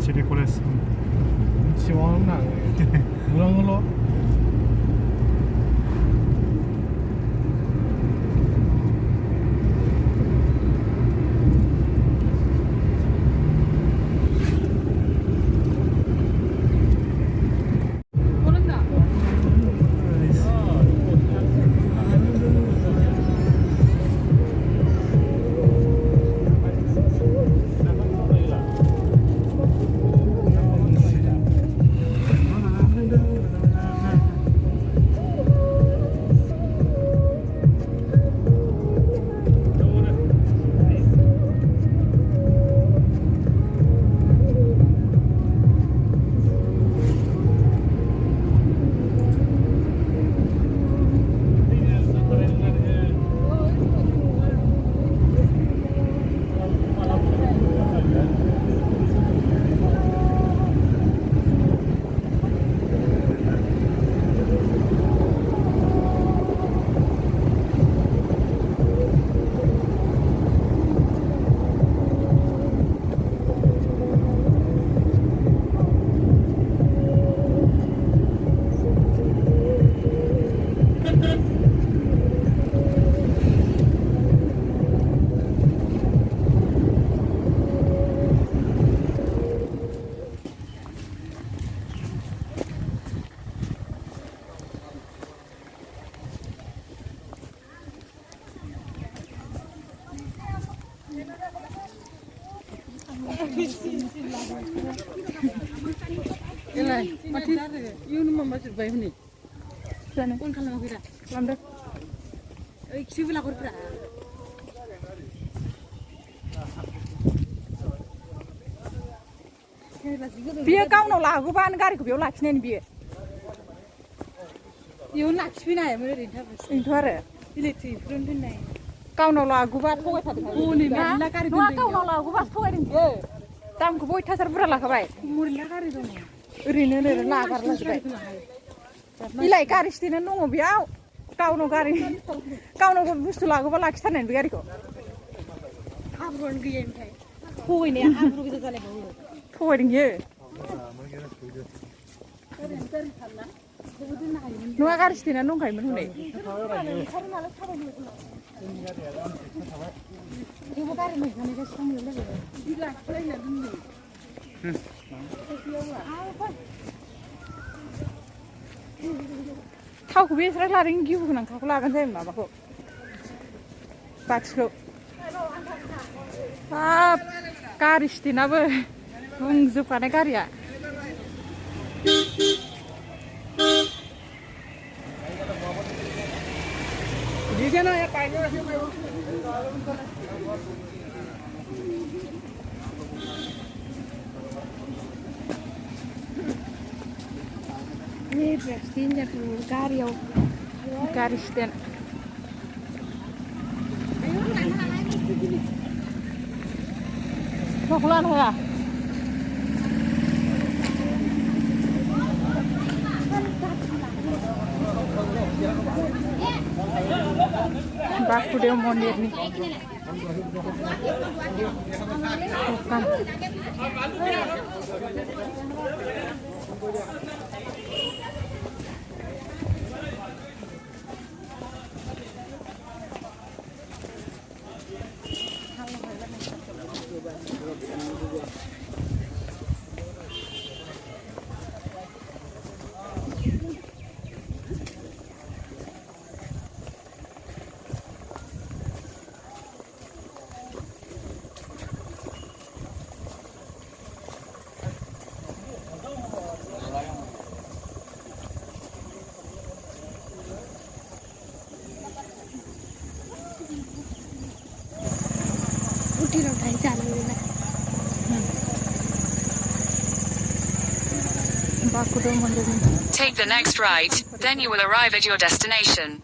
c'est des collèges. 시원한 우렁으로 Ilai, mati, ini mama sudah bayar ni. Sana. Pun kalau kita, lambat. Siapa lakukan pera? Biar kau nak lagu pan gari kau biar laki ni biar. Iu laki ni ayam ni rinta bes. Rinta ada. Ini tu, front ni. Kau nak lagu pan kau kata. Oh ni, nak gari tu. Kau nak lagu pan kau ni. Tam kau boleh thasar pura lah kau bay. Murila gari tu. Rina ni nak gari lah bay. Ilai gari sini nunggu biar. Kau nak gari. Kau nak bustu lagu pan laki sana ni gari kau. Abron game thay. Kau ini abron kita cale kau. Kau ini ye. Nunggu gari sini nunggu kau mana ni. Ibu gari ni kami kasi kami lagi. Bila kau ini ni. Tahu kau biasa lari ni kau nak kau lagan saya mana kau. Patsko. Gari sini apa? Bungsu pada gari ya. Di sana ya pakai ini prestinnya Bulgaria, Bulgaristan. Mau keluar ya? Basudev mondir ni. Bukan. Take the next right, then you will arrive at your destination.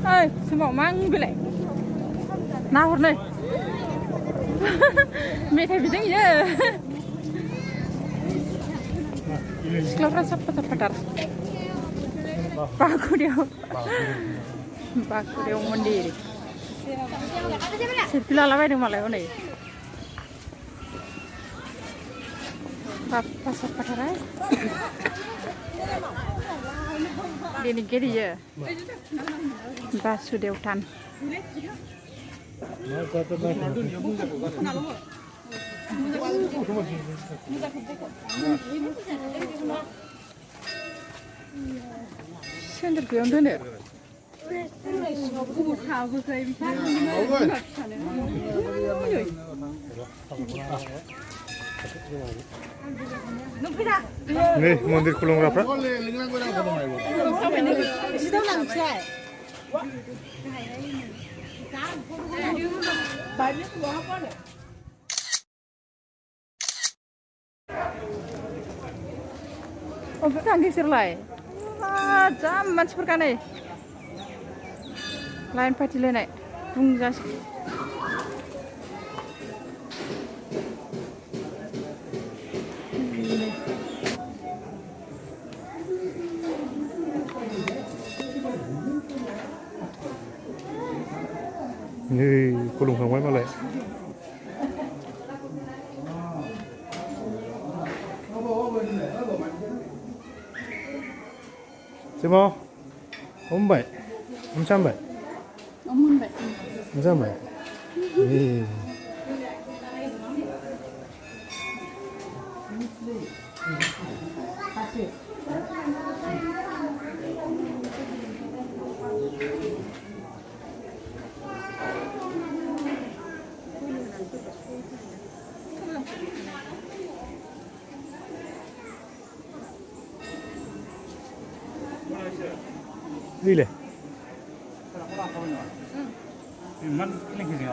ơi xin bỏ mang cái này nào hột này mẹ thấy bị tiếng gì đấy sekarang siapa terpetar baku dia mandiri sebelah lawan yang malah ini pasar padarai ini gede ya Basusudev tan sen de gördün mü? Nih, mandir kulung berapa? Oh, bukan geser lain. Jam mansur kan nih. Lain pasti lain, bungjas. Nih, kulung kamu mana leh? Siapa? Om baik, om sampai. Om baik. Om sampai. Nih. Lile. Man lagi ni.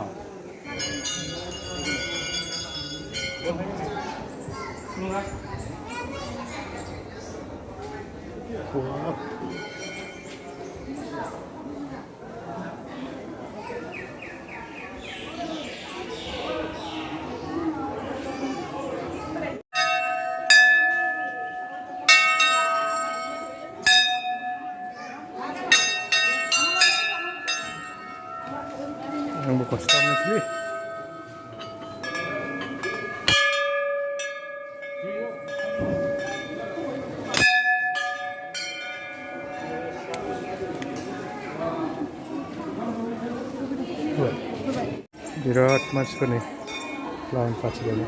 Yang bekas tamat sini. Birat masuk nih, lawan Basudeve.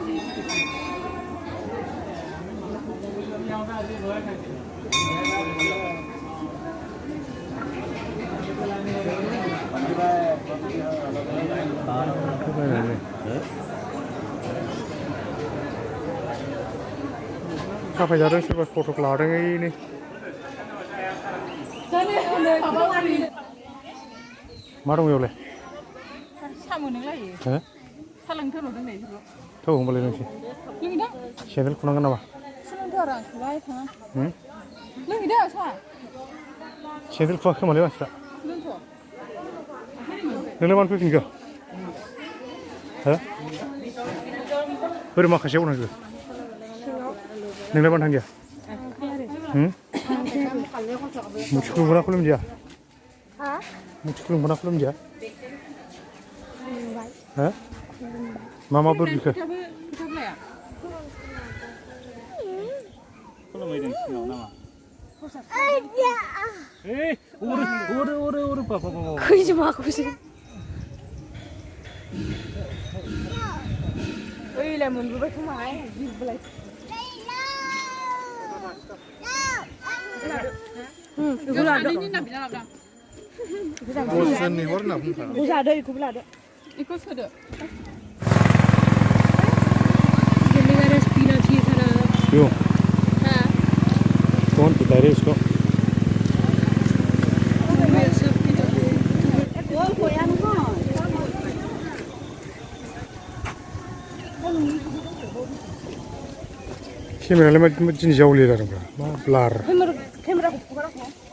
Siapa jadi siapa foto kelareng ini? Marung ya oleh? Sama nih lagi. Hah? Saling terus nih. Tahu kembali nanti. Lagi dah. Channel kunang kenapa? Saling terus baik kan? Lagi dah sah. Channel kuah kembali mas tak? Saling terus. Nelayan pun enggak? Hah? Berapa kasih orang itu? Nelayan tangga? Muncul berapa belum dia? Muncul berapa belum dia? हो मा मा बोर बिखो खुलुमहैदों सिगाङाव नामा ओरै बाबा खैजोमाखौसो ओइलाय मोनबोबाय खोमाहाय बिरबोलाय जादो इखौबो लादो इखौ सोदो क्यों कौन पिता है इसको कैमरा में जिन जावले ला रहा है ब्लर कैमरा को पकड़ा को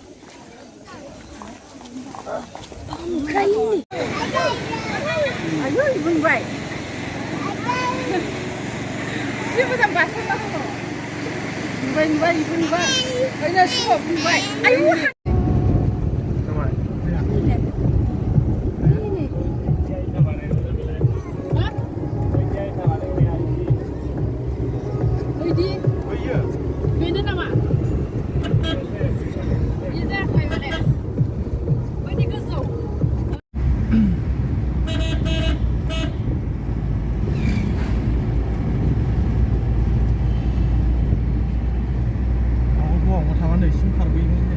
ayo ibun baik dia macam basah apa ibun baik ayo semua ibun baik ayoบอกมาทำอันไหนซิมคาร์ดวิ่ง